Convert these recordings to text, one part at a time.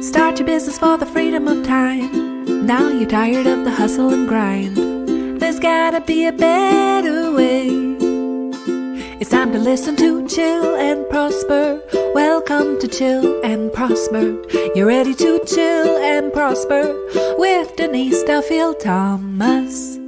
Start your business for the freedom of time. Now you're tired of the hustle and grind. There's gotta be a better way. It's time to listen to Chill and Prosper. Welcome to Chill and Prosper. You're ready to chill and prosper with Denise Duffield-Thomas.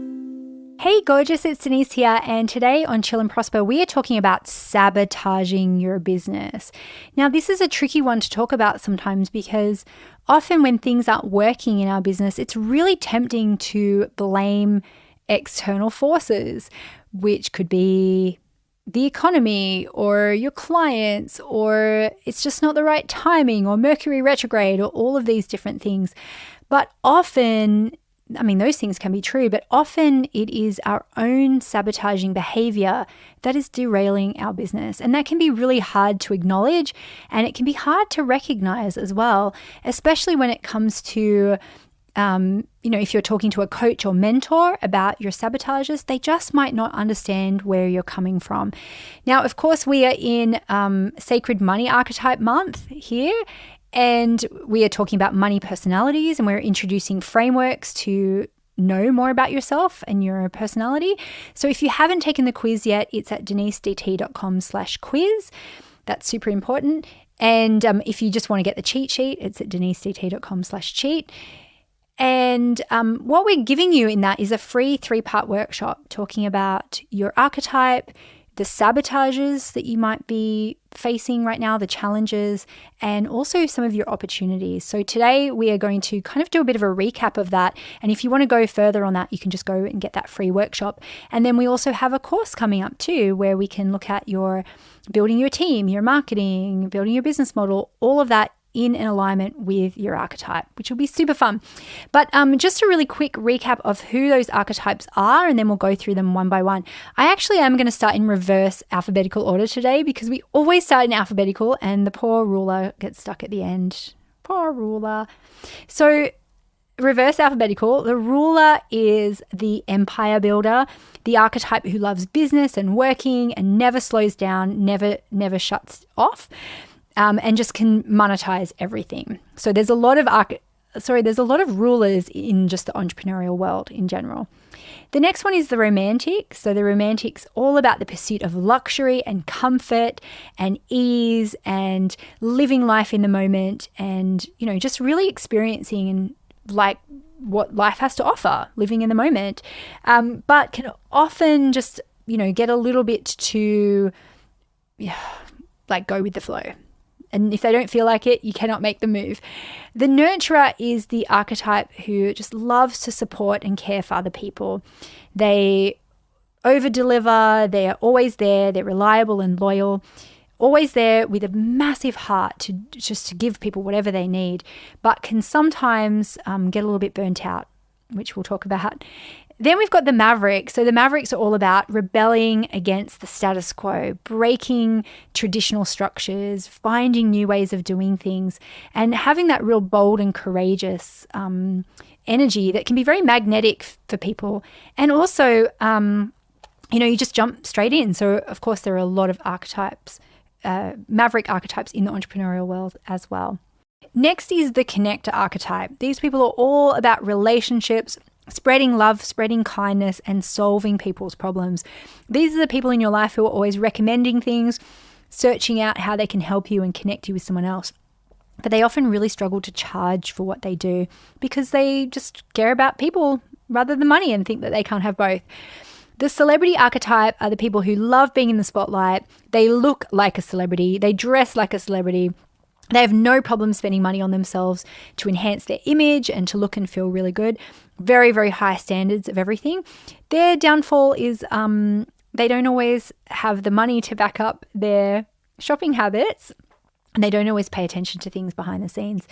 Hey gorgeous, it's Denise here, and today on Chill and Prosper we are talking about sabotaging your business. Now this is a tricky one to talk about sometimes because often when things aren't working in our business, it's really tempting to blame external forces, which could be the economy or your clients, or it's just not the right timing, or Mercury retrograde, or all of these different things. But often, I mean, those things can be true, but often it is our own sabotaging behavior that is derailing our business. And that can be really hard to acknowledge, and it can be hard to recognize as well, especially when it comes to, if you're talking to a coach or mentor about your sabotages, they just might not understand where you're coming from. Now, of course, we are in Sacred Money Archetype month here. And we are talking about money personalities, and we're introducing frameworks to know more about yourself and your personality. So if you haven't taken the quiz yet, it's at denisedt.com/quiz. That's super important. And if you just want to get the cheat sheet, it's at denisedt.com/cheat. And what we're giving you in that is a free 3-part workshop talking about your archetype, the sabotages that you might be facing right now, the challenges, and also some of your opportunities. So today we are going to kind of do a bit of a recap of that. And if you want to go further on that, you can just go and get that free workshop. And then we also have a course coming up too, where we can look at your building your team, your marketing, building your business model, all of that in an alignment with your archetype, which will be super fun. But just a really quick recap of who those archetypes are, and then we'll go through them one by one. I actually am going to start in reverse alphabetical order today because we always start in alphabetical and the poor ruler gets stuck at the end. Poor ruler. So reverse alphabetical, the ruler is the empire builder, the archetype who loves business and working and never slows down, never shuts off. And just can monetize everything. So there's a lot of rulers in just the entrepreneurial world in general. The next one is the romantic. So the romantic's all about the pursuit of luxury and comfort and ease and living life in the moment and, just really experiencing and like what life has to offer, living in the moment. But can often just, get a little bit too, go with the flow. And if they don't feel like it, you cannot make the move. The nurturer is the archetype who just loves to support and care for other people. They over-deliver, they are always there, they're reliable and loyal, always there with a massive heart to give people whatever they need, but can sometimes get a little bit burnt out, which we'll talk about. Then we've got the Maverick. So the Mavericks are all about rebelling against the status quo, breaking traditional structures, finding new ways of doing things, and having that real bold and courageous energy that can be very magnetic for people. And also, you just jump straight in. So, of course, there are a lot of archetypes, Maverick archetypes in the entrepreneurial world as well. Next is the connector archetype. These people are all about relationships, spreading love, spreading kindness, and solving people's problems. These are the people in your life who are always recommending things, searching out how they can help you and connect you with someone else. But they often really struggle to charge for what they do because they just care about people rather than money and think that they can't have both. The celebrity archetype are the people who love being in the spotlight. They look like a celebrity. They dress like a celebrity. They have no problem spending money on themselves to enhance their image and to look and feel really good. Very, very high standards of everything. Their downfall is they don't always have the money to back up their shopping habits, and they don't always pay attention to things behind the scenes.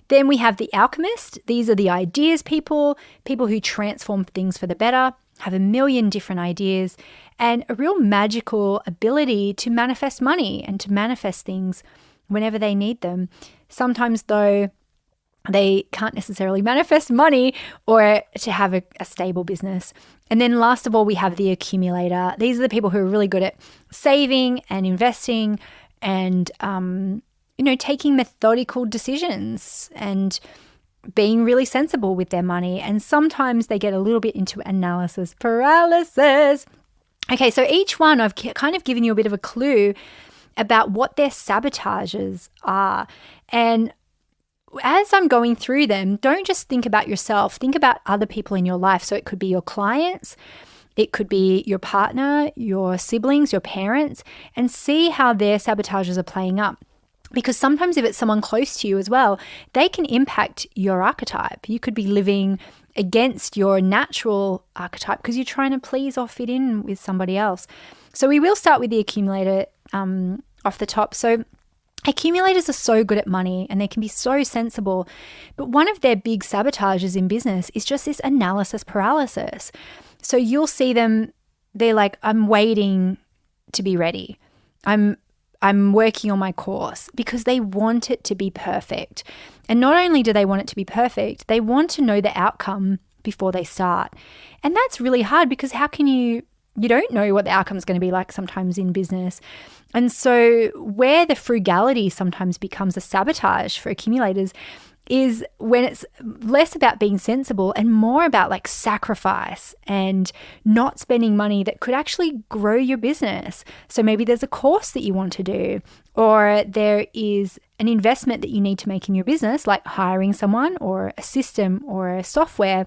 Then we have the alchemist. These are the ideas people who transform things for the better, have a million different ideas, and a real magical ability to manifest money and to manifest things whenever they need them. Sometimes, though, they can't necessarily manifest money or to have a stable business. And then last of all, we have the accumulator. These are the people who are really good at saving and investing and taking methodical decisions and being really sensible with their money. And sometimes they get a little bit into analysis paralysis. Okay, so each one I've kind of given you a bit of a clue about what their sabotages are. And as I'm going through them, don't just think about yourself, think about other people in your life. So it could be your clients, it could be your partner, your siblings, your parents, and see how their sabotages are playing up. Because sometimes if it's someone close to you as well, they can impact your archetype. You could be living against your natural archetype because you're trying to please or fit in with somebody else. So we will start with the accumulator off the top. So accumulators are so good at money and they can be so sensible, but one of their big sabotages in business is just this analysis paralysis. So you'll see them, they're like, I'm waiting to be ready. I'm working on my course because they want it to be perfect. And not only do they want it to be perfect, they want to know the outcome before they start. And that's really hard because how can you don't know what the outcome is going to be like sometimes in business. And so where the frugality sometimes becomes a sabotage for accumulators is when it's less about being sensible and more about like sacrifice and not spending money that could actually grow your business. So maybe there's a course that you want to do, or there is an investment that you need to make in your business, like hiring someone or a system or a software,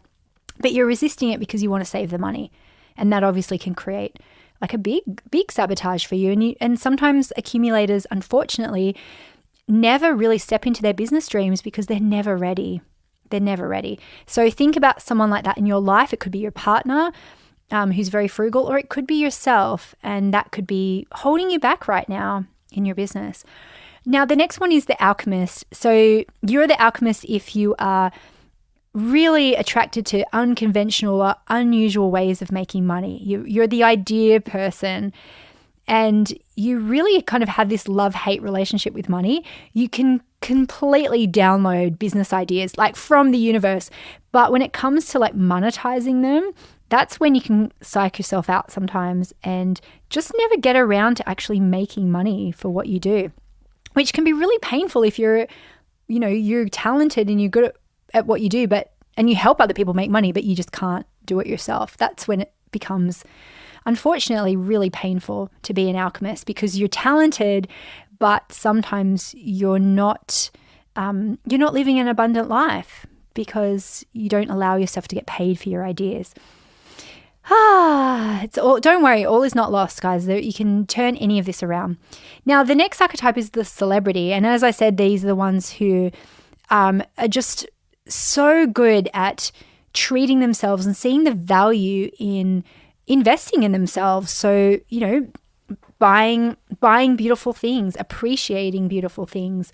but you're resisting it because you want to save the money. And that obviously can create like a big sabotage for you. And sometimes accumulators, unfortunately, never really step into their business dreams because they're never ready. They're never ready. So think about someone like that in your life. It could be your partner who's very frugal, or it could be yourself, and that could be holding you back right now in your business. Now, the next one is the alchemist. So you're the alchemist if you are really attracted to unconventional or unusual ways of making money. You're the idea person, and you really kind of have this love-hate relationship with money. You can completely download business ideas like from the universe, but when it comes to like monetizing them, that's when you can psych yourself out sometimes and just never get around to actually making money for what you do, which can be really painful if you're talented and you're good at what you do, and you help other people make money, but you just can't do it yourself. That's when it becomes, unfortunately, really painful to be an alchemist, because you're talented, but sometimes you're not living an abundant life because you don't allow yourself to get paid for your ideas. Don't worry, all is not lost, guys. You can turn any of this around. Now, the next archetype is the celebrity. And as I said, these are the ones who are just so good at treating themselves and seeing the value in investing in themselves. So, buying beautiful things, appreciating beautiful things,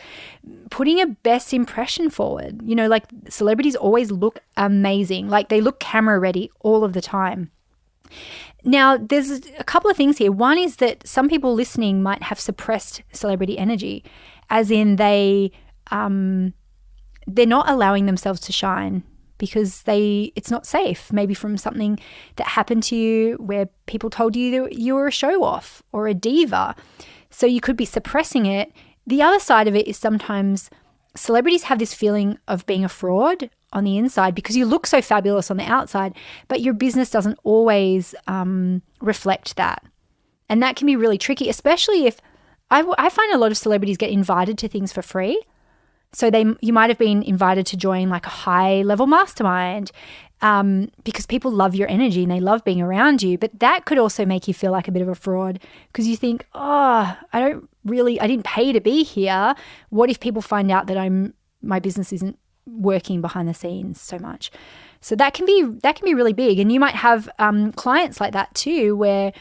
putting a best impression forward. Like celebrities always look amazing. Like they look camera ready all of the time. Now, there's a couple of things here. One is that some people listening might have suppressed celebrity energy, as in they're not allowing themselves to shine because it's not safe, maybe from something that happened to you where people told you that you were a show off or a diva. So you could be suppressing it. The other side of it is sometimes celebrities have this feeling of being a fraud on the inside because you look so fabulous on the outside, but your business doesn't always reflect that. And that can be really tricky, especially if I find a lot of celebrities get invited to things for free. So you might have been invited to join like a high level mastermind because people love your energy and they love being around you. But that could also make you feel like a bit of a fraud because you think, I didn't pay to be here. What if people find out that my business isn't working behind the scenes so much? So that can be really big. And you might have clients like that too, where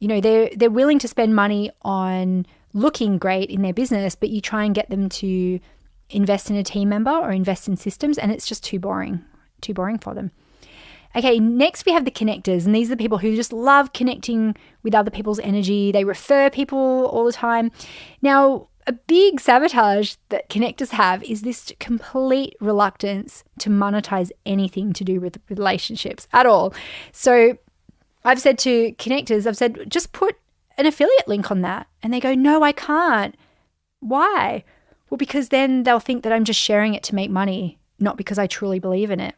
they're willing to spend money on looking great in their business, but you try and get them to invest in a team member or invest in systems, and it's just too boring for them. Okay, next we have the connectors, and these are the people who just love connecting with other people's energy. They refer people all the time. Now, a big sabotage that connectors have is this complete reluctance to monetize anything to do with relationships at all. So I've said to connectors, just put an affiliate link on that. And they go, no, I can't. Why? Well, because then they'll think that I'm just sharing it to make money, not because I truly believe in it.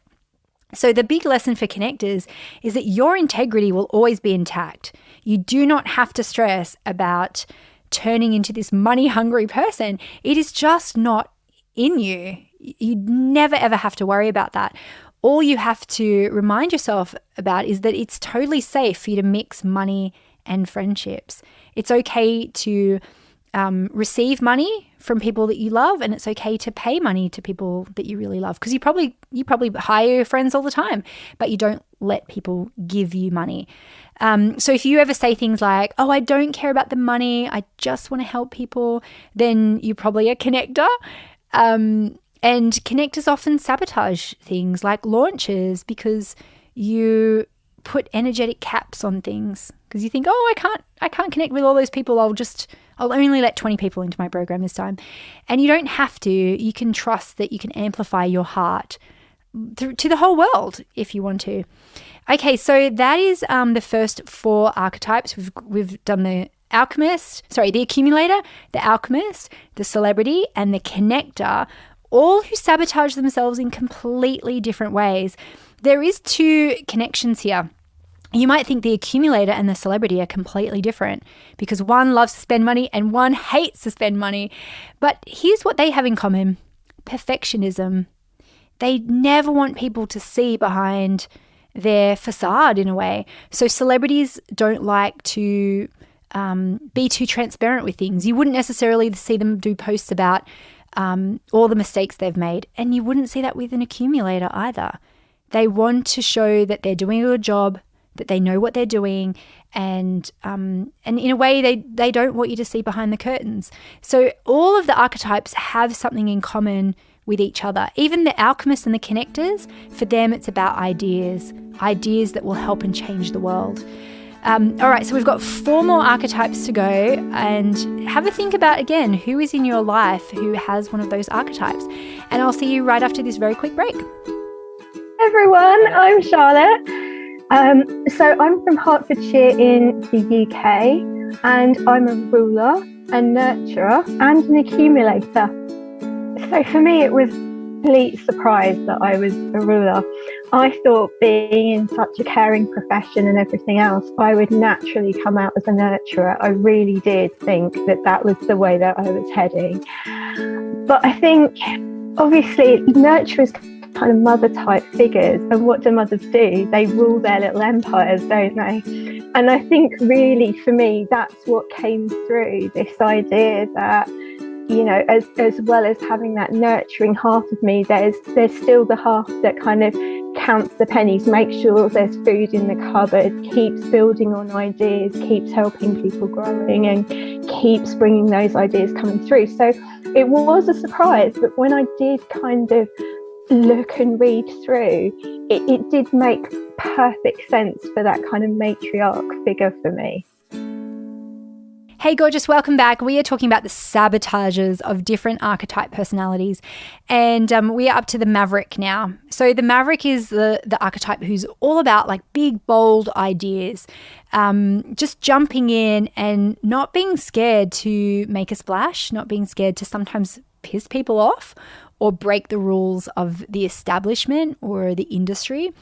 So the big lesson for connectors is that your integrity will always be intact. You do not have to stress about turning into this money-hungry person. It is just not in you. You never, ever have to worry about that. All you have to remind yourself about is that it's totally safe for you to mix money and friendships. It's okay to receive money from people that you love, and it's okay to pay money to people that you really love, because you probably hire your friends all the time, but you don't let people give you money. So if you ever say things like, oh, I don't care about the money, I just want to help people, then you're probably a connector. And connectors often sabotage things like launches because you put energetic caps on things, because you think, oh, I can't connect with all those people. I'll only let 20 people into my program this time. And you don't have to. You can trust that you can amplify your heart to the whole world if you want to. Okay, so that is the first 4 archetypes. We've done the accumulator, the alchemist, the celebrity, and the connector, all who sabotage themselves in completely different ways. There is 2 connections here. You might think the accumulator and the celebrity are completely different because one loves to spend money and one hates to spend money. But here's what they have in common: perfectionism. They never want people to see behind their facade in a way. So celebrities don't like to be too transparent with things. You wouldn't necessarily see them do posts about all the mistakes they've made, and you wouldn't see that with an accumulator either. They want to show that they're doing a good job, that they know what they're doing, and in a way they don't want you to see behind the curtains. So all of the archetypes have something in common with each other. Even the alchemists and the connectors, for them it's about ideas that will help and change the world. All right, so we've got 4 more archetypes to go, and have a think about, again, who is in your life who has one of those archetypes. And I'll see you right after this very quick break. Hey everyone, I'm Charlotte. So I'm from Hertfordshire in the UK, and I'm a ruler, a nurturer, and an accumulator. So for me, it was a complete surprise that I was a ruler. I thought, being in such a caring profession and everything else, I would naturally come out as a nurturer. I really did think that was the way that I was heading. But I think, obviously, nurturers kind of mother type figures, and what do mothers do? They rule their little empires, don't they? And I think really for me that's what came through, this idea that, you know, as well as having that nurturing half of me, there's still the half that kind of counts the pennies, makes sure there's food in the cupboard, keeps building on ideas, keeps helping people growing, and keeps bringing those ideas coming through. So it was a surprise, but when I did kind of look and read through, it did make perfect sense for that kind of matriarch figure for me. Hey gorgeous, welcome back. We are talking about the sabotages of different archetype personalities, and we are up to the Maverick now. So the Maverick is the archetype who's all about like big, bold ideas, just jumping in and not being scared to make a splash, not being scared to sometimes piss people off or break the rules of the establishment or the industry.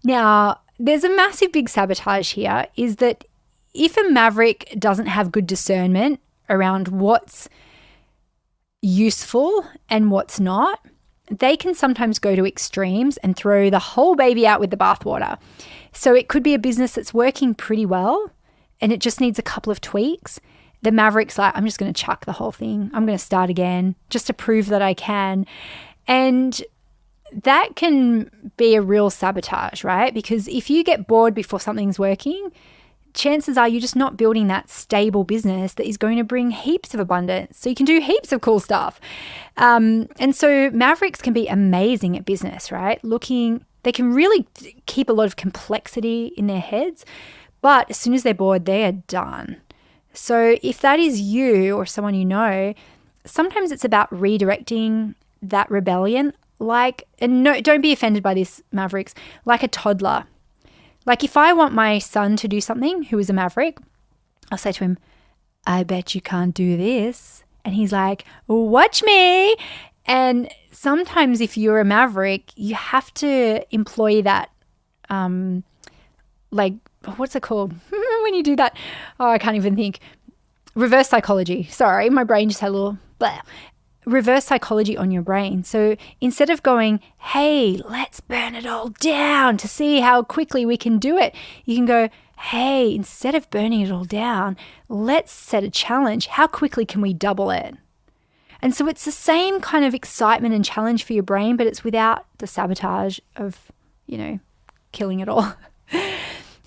Now, there's a massive big sabotage here, is that if a Maverick doesn't have good discernment around what's useful and what's not, they can sometimes go to extremes and throw the whole baby out with the bathwater. So it could be a business that's working pretty well and it just needs a couple of tweaks. The Maverick's like, I'm just going to chuck the whole thing. I'm going to start again just to prove that I can. And that can be a real sabotage, right? Because if you get bored before something's working, chances are you're just not building that stable business that is going to bring heaps of abundance. So you can do heaps of cool stuff. And so Mavericks can be amazing at business, right? They can really keep a lot of complexity in their heads, but as soon as they're bored, they are done. So if that is you or someone you know, sometimes it's about redirecting that rebellion, and no, don't be offended by this, Mavericks, like a toddler. Like if I want my son to do something who is a Maverick, I'll say to him, I bet you can't do this. And he's like, watch me. And sometimes if you're a maverick, you have to employ that, what's it called when you do that? Oh, I can't even think. Reverse psychology. Sorry, my brain just had a little blah. Reverse psychology on your brain. So instead of going, hey, let's burn it all down to see how quickly we can do it, you can go, hey, instead of burning it all down, let's set a challenge. How quickly can we double it? And so it's the same kind of excitement and challenge for your brain, but it's without the sabotage of, killing it all.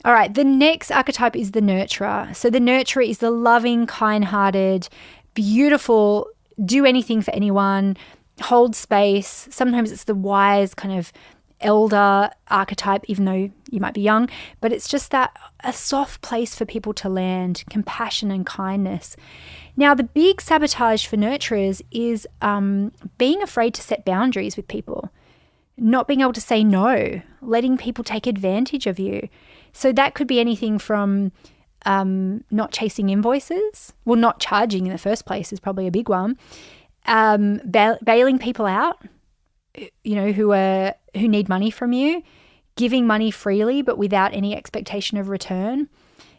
All right, the next archetype is the nurturer. So the nurturer is the loving, kind-hearted, beautiful, do anything for anyone, hold space. Sometimes it's the wise kind of elder archetype, even though you might be young, but it's just that a soft place for people to land, compassion and kindness. Now, the big sabotage for nurturers is being afraid to set boundaries with people, not being able to say no, letting people take advantage of you. So that could be anything from not chasing invoices, well, not charging in the first place is probably a big one, bailing people out, who need money from you, giving money freely but without any expectation of return.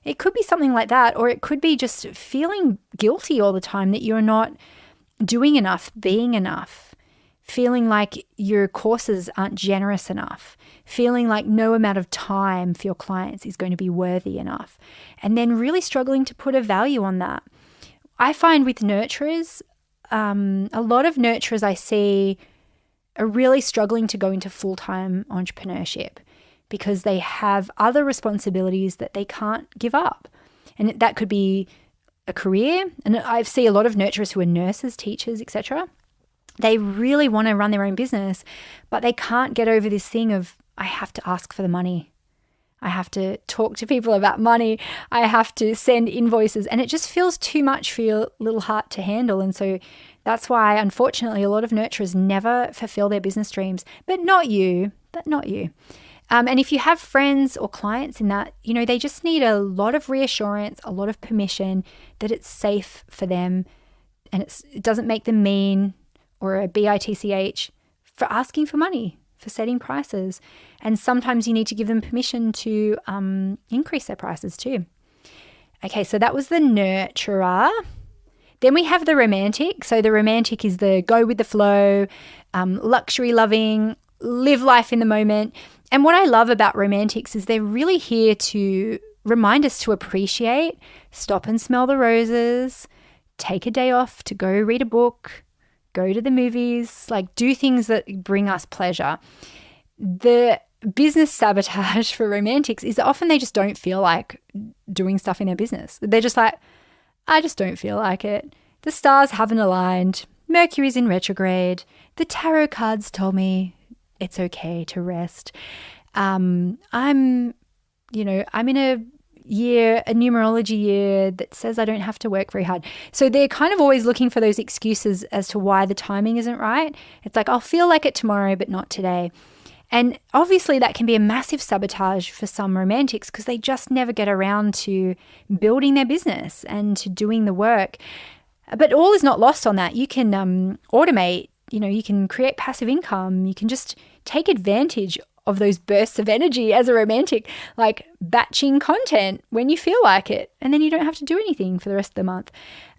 It could be something like that, or it could be just feeling guilty all the time that you're not doing enough, being enough, feeling like your courses aren't generous enough, feeling like no amount of time for your clients is going to be worthy enough, and then really struggling to put a value on that. I find with nurturers, a lot of nurturers I see are really struggling to go into full-time entrepreneurship because they have other responsibilities that they can't give up. And that could be a career. And I see a lot of nurturers who are nurses, teachers, etc. They really want to run their own business, but they can't get over this thing of, I have to ask for the money. I have to talk to people about money. I have to send invoices. And it just feels too much for your little heart to handle. And so that's why, unfortunately, a lot of nurturers never fulfill their business dreams. But not you. And if you have friends or clients in that, they just need a lot of reassurance, a lot of permission that it's safe for them and it doesn't make them mean or a bitch for asking for money, for setting prices. And sometimes you need to give them permission to increase their prices too. Okay, so that was the nurturer. Then we have the romantic. So the romantic is the go with the flow, luxury loving, live life in the moment. And what I love about romantics is they're really here to remind us to appreciate, stop and smell the roses, take a day off to go read a book, go to the movies, do things that bring us pleasure. The business sabotage for romantics is often they just don't feel like doing stuff in their business. They're just like, I just don't feel like it. The stars haven't aligned. Mercury's in retrograde. The tarot cards told me it's okay to rest. I'm in a numerology year that says I don't have to work very hard. So they're kind of always looking for those excuses as to why the timing isn't right. It's like, I'll feel like it tomorrow, but not today. And obviously that can be a massive sabotage for some romantics because they just never get around to building their business and to doing the work. But all is not lost on that. You can automate, you can create passive income. You can just take advantage of those bursts of energy as a romantic, like batching content when you feel like it. And then you don't have to do anything for the rest of the month.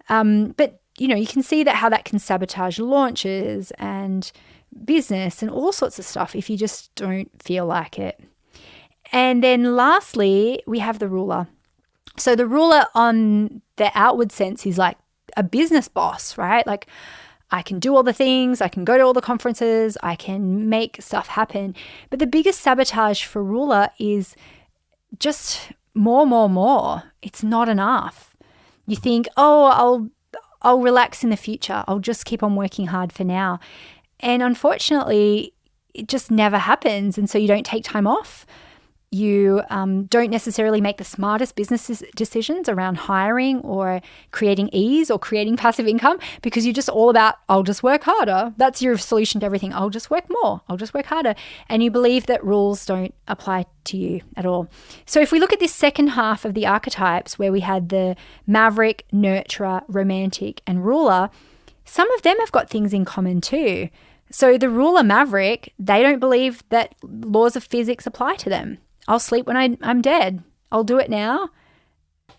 But, you can see that how that can sabotage launches and business and all sorts of stuff if you just don't feel like it. And then lastly, we have the ruler. So the ruler on the outward sense is like a business boss, right? Like I can do all the things, I can go to all the conferences, I can make stuff happen. But the biggest sabotage for ruler is just more. It's not enough. You think, I'll relax in the future. I'll just keep on working hard for now. And unfortunately, it just never happens. And so you don't take time off. You don't necessarily make the smartest business decisions around hiring or creating ease or creating passive income because you're just all about, I'll just work harder. That's your solution to everything. I'll just work more. I'll just work harder. And you believe that rules don't apply to you at all. So if we look at this second half of the archetypes where we had the maverick, nurturer, romantic, and ruler, some of them have got things in common too. So the ruler Maverick, they don't believe that laws of physics apply to them. I'll sleep when I'm dead. I'll do it now,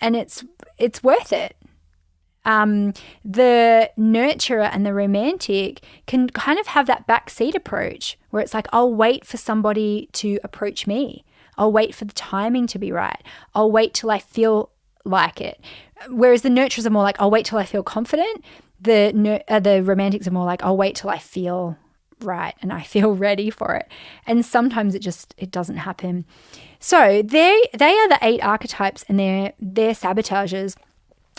and it's worth it. The nurturer and the romantic can kind of have that backseat approach where it's like, I'll wait for somebody to approach me. I'll wait for the timing to be right. I'll wait till I feel like it. Whereas the nurturers are more like, I'll wait till I feel confident. The romantics are more like, I'll wait till I feel right and I feel ready for it. And sometimes it doesn't happen. So they are the 8 archetypes, and they're sabotages.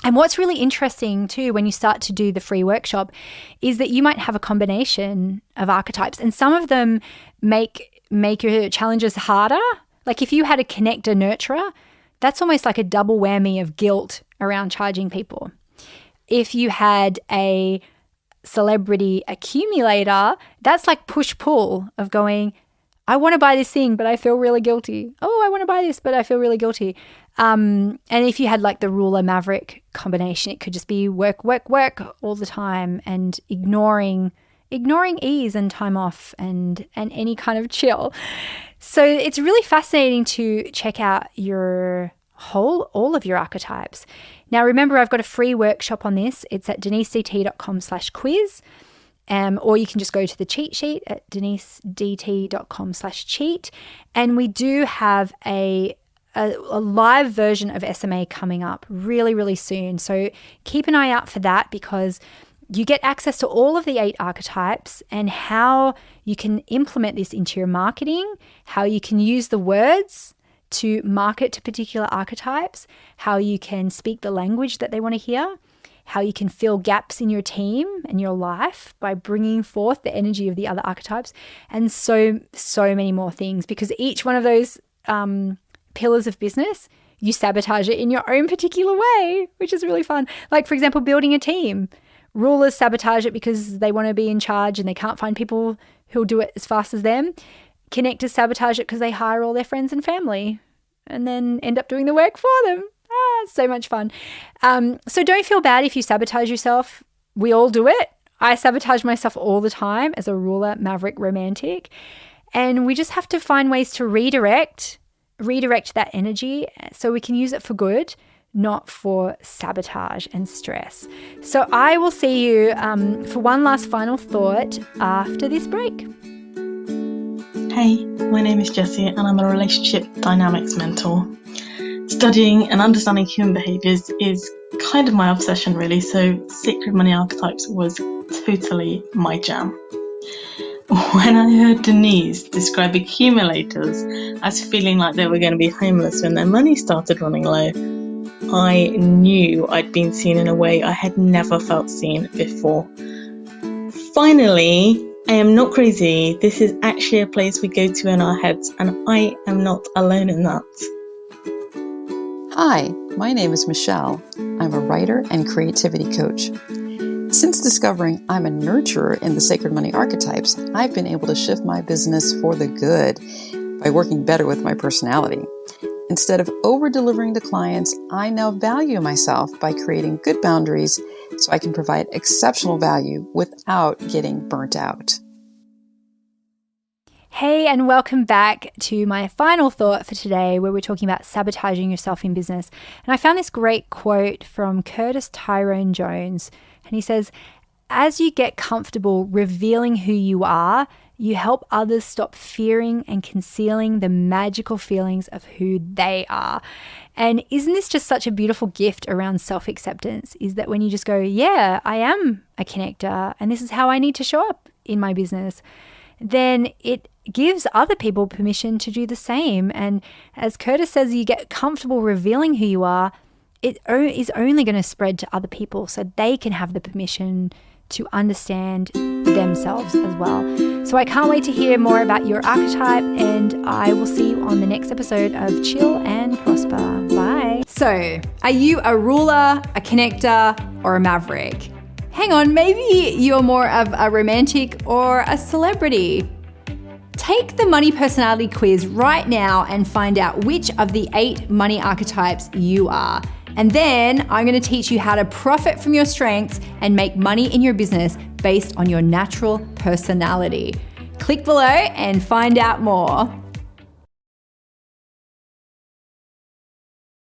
And what's really interesting too when you start to do the free workshop is that you might have a combination of archetypes, and some of them make your challenges harder. Like if you had a connector nurturer, that's almost like a double whammy of guilt around charging people. If you had a celebrity accumulator, that's like push-pull of going, I want to buy this thing, but I feel really guilty. Oh, I want to buy this, but I feel really guilty. And if you had like the ruler Maverick combination, it could just be work all the time and ignoring ease and time off and any kind of chill. So it's really fascinating to check out all of your archetypes. Now, remember, I've got a free workshop on this. It's at denisedt.com/quiz. Or you can just go to the cheat sheet at denisedt.com/cheat. And we do have a live version of SMA coming up really, really soon. So keep an eye out for that, because you get access to all of the 8 archetypes and how you can implement this into your marketing, how you can use the words to market to particular archetypes, how you can speak the language that they want to hear, how you can fill gaps in your team and your life by bringing forth the energy of the other archetypes, and so many more things, because each one of those pillars of business, you sabotage it in your own particular way, which is really fun. Like, for example, building a team. Rulers sabotage it because they want to be in charge and they can't find people who'll do it as fast as them. Connectors sabotage it because they hire all their friends and family and then end up doing the work for them. So much fun. So don't feel bad if you sabotage yourself. We all do it. I sabotage myself all the time as a ruler, Maverick, romantic. And we just have to find ways to redirect that energy so we can use it for good, not for sabotage and stress. So I will see you for one last final thought after this break. Hey, my name is Jessie and I'm a relationship dynamics mentor. Studying and understanding human behaviours is kind of my obsession, really, so Sacred Money Archetypes was totally my jam. When I heard Denise describe accumulators as feeling like they were going to be homeless when their money started running low, I knew I'd been seen in a way I had never felt seen before. Finally, I am not crazy. This is actually a place we go to in our heads, and I am not alone in that. Hi, my name is Michelle. I'm a writer and creativity coach. Since discovering I'm a nurturer in the Sacred Money Archetypes, I've been able to shift my business for the good by working better with my personality. Instead of over-delivering to clients, I now value myself by creating good boundaries so I can provide exceptional value without getting burnt out. Hey, and welcome back to my final thought for today, where we're talking about sabotaging yourself in business. And I found this great quote from Curtis Tyrone Jones. And he says, as you get comfortable revealing who you are, you help others stop fearing and concealing the magical feelings of who they are. And isn't this just such a beautiful gift around self-acceptance? Is that when you just go, yeah, I am a connector and this is how I need to show up in my business, then it gives other people permission to do the same. And as Curtis says, you get comfortable revealing who you are, it is only going to spread to other people so they can have the permission to understand themselves as well. So I can't wait to hear more about your archetype, and I will see you on the next episode of Chill and Prosper. Bye. So, are you a ruler, a connector, or a maverick? Hang on, maybe you're more of a romantic or a celebrity. Take the Money Personality Quiz right now and find out which of the 8 money archetypes you are. And then I'm going to teach you how to profit from your strengths and make money in your business based on your natural personality. Click below and find out more.